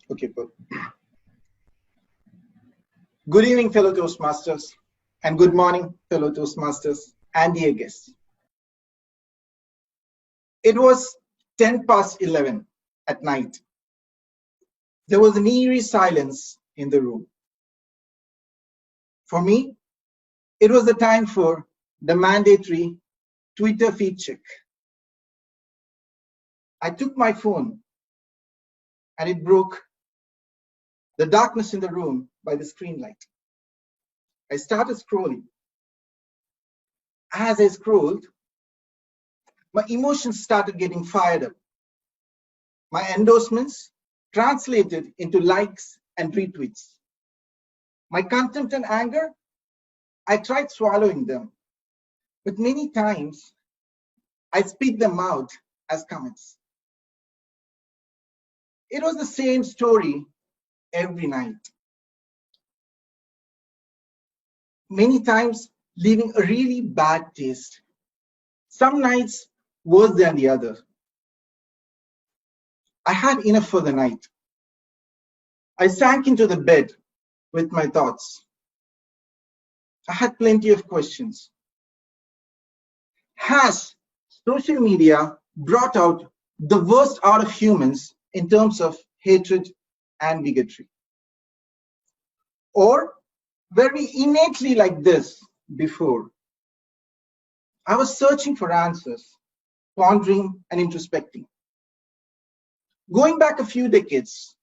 Okay, good. Good evening, fellow Toastmasters, and good morning, fellow Toastmasters and dear guests. It was 10 past 11 at night. There was an eerie silence in the room. For me, it was the time for the mandatory Twitter feed check. I took my phone and it broke the darkness in the room by the screen light. I started scrolling. As I scrolled, my emotions started getting fired up. My endorsements translated into likes and retweets. My contempt and anger, I tried swallowing them, but many times I spit them out as comments. It was the same story every night. Many times leaving a really bad taste. Some nights worse than the other. I had enough for the night. I sank into the bed with my thoughts. I had plenty of questions. Has social media brought out the worst out of humans in terms of hatred and bigotry? Or were we innately like this before? I was searching for answers, pondering and introspecting. Going back a few decades,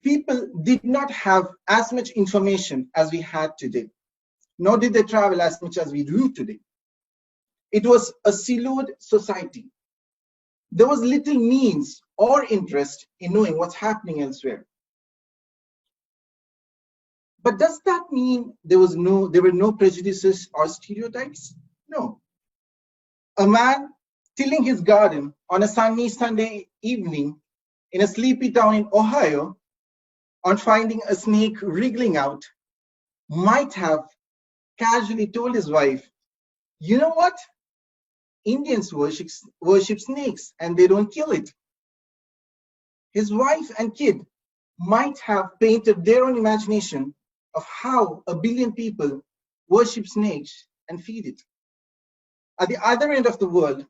people did not have as much information as we had today, nor did they travel as much as we do today. It was a siloed society. There was little means or interest in knowing what's happening elsewhere. But does that mean there were no prejudices or stereotypes? No. A man tilling his garden on a sunny Sunday evening in a sleepy town in Ohio, on finding a snake wriggling out, might have casually told his wife, "You know what? Indians worship snakes and they don't kill it." His wife and kid might have painted their own imagination of how a billion people worship snakes and feed it. At the other end of the world,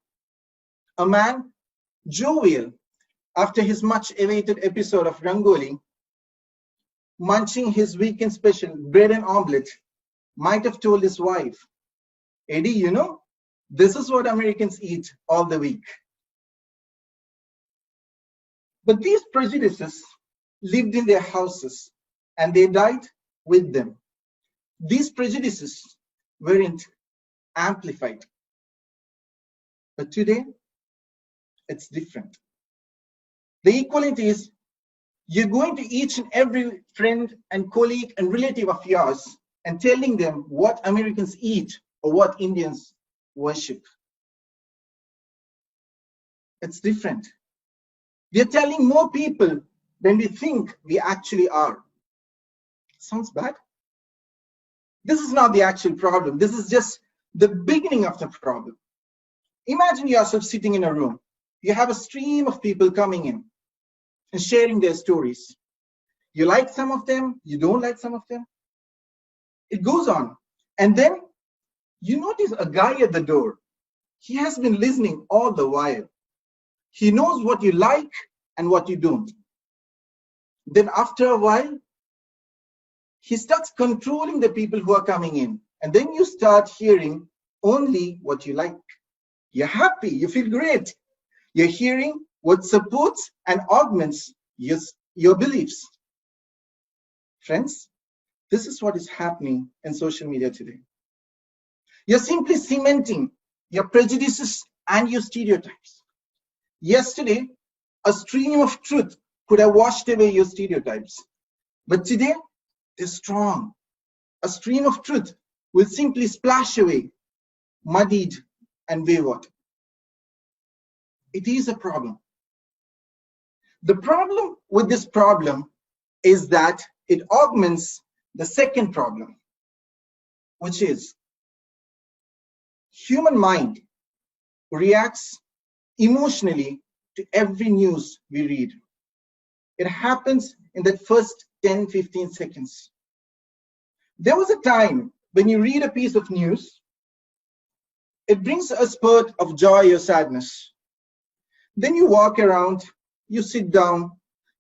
a man, jovial after his much awaited episode of Rangoli, munching his weekend special bread and omelette, might have told his wife, "Eddie, you know, this is what Americans eat all the week." But these prejudices lived in their houses and they died with them. These prejudices weren't amplified. But today, it's different. The equivalent is you're going to each and every friend and colleague and relative of yours and telling them what Americans eat or what Indians worship. It's different. We are telling more people than we think we actually are. Sounds bad? This is not the actual problem. This is just the beginning of the problem. Imagine yourself sitting in a room. You have a stream of people coming in and sharing their stories. You like some of them, you don't like some of them. It goes on. And then you notice a guy at the door. He has been listening all the while. He knows what you like and what you don't. Then after a while, he starts controlling the people who are coming in. And then you start hearing only what you like. You're happy, you feel great. You're hearing what supports and augments your beliefs. Friends, this is what is happening in social media today. You're simply cementing your prejudices and your stereotypes. Yesterday, a stream of truth could have washed away your stereotypes. But today, they're strong. A stream of truth will simply splash away, muddied and wayward. It is a problem. The problem with this problem is that it augments the second problem, which is human mind reacts emotionally to every news we read. It happens in that first 10-15 seconds. There was a time when you read a piece of news, it brings a spurt of joy or sadness. Then you walk around, you sit down,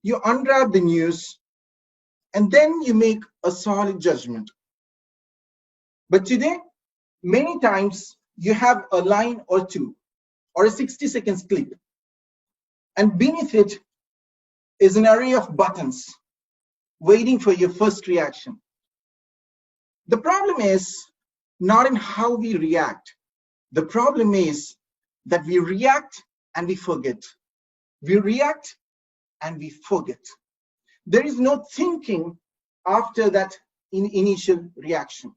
you unwrap the news, and then you make a solid judgment. But today, many times you have a line or two or a 60 seconds clip, and beneath it is an array of buttons waiting for your first reaction. The problem is not in how we react. The problem is that we react and we forget. We react and we forget. There is no thinking after that initial reaction.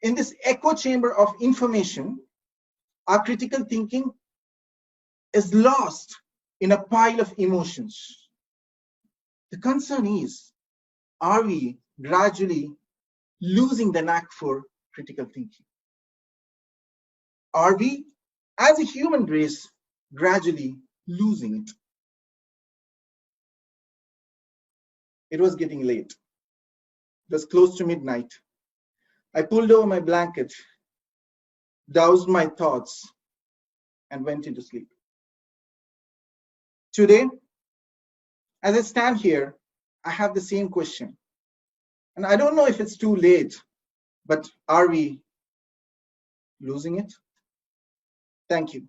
In this echo chamber of information, our critical thinking is lost in a pile of emotions. The concern is, are we gradually losing the knack for critical thinking? Are we, as a human race, gradually losing it? It was getting late. It was close to midnight. I pulled over my blanket, doused my thoughts, and went into sleep. Today, as I stand here, I have the same question. And I don't know if it's too late, but are we losing it? Thank you.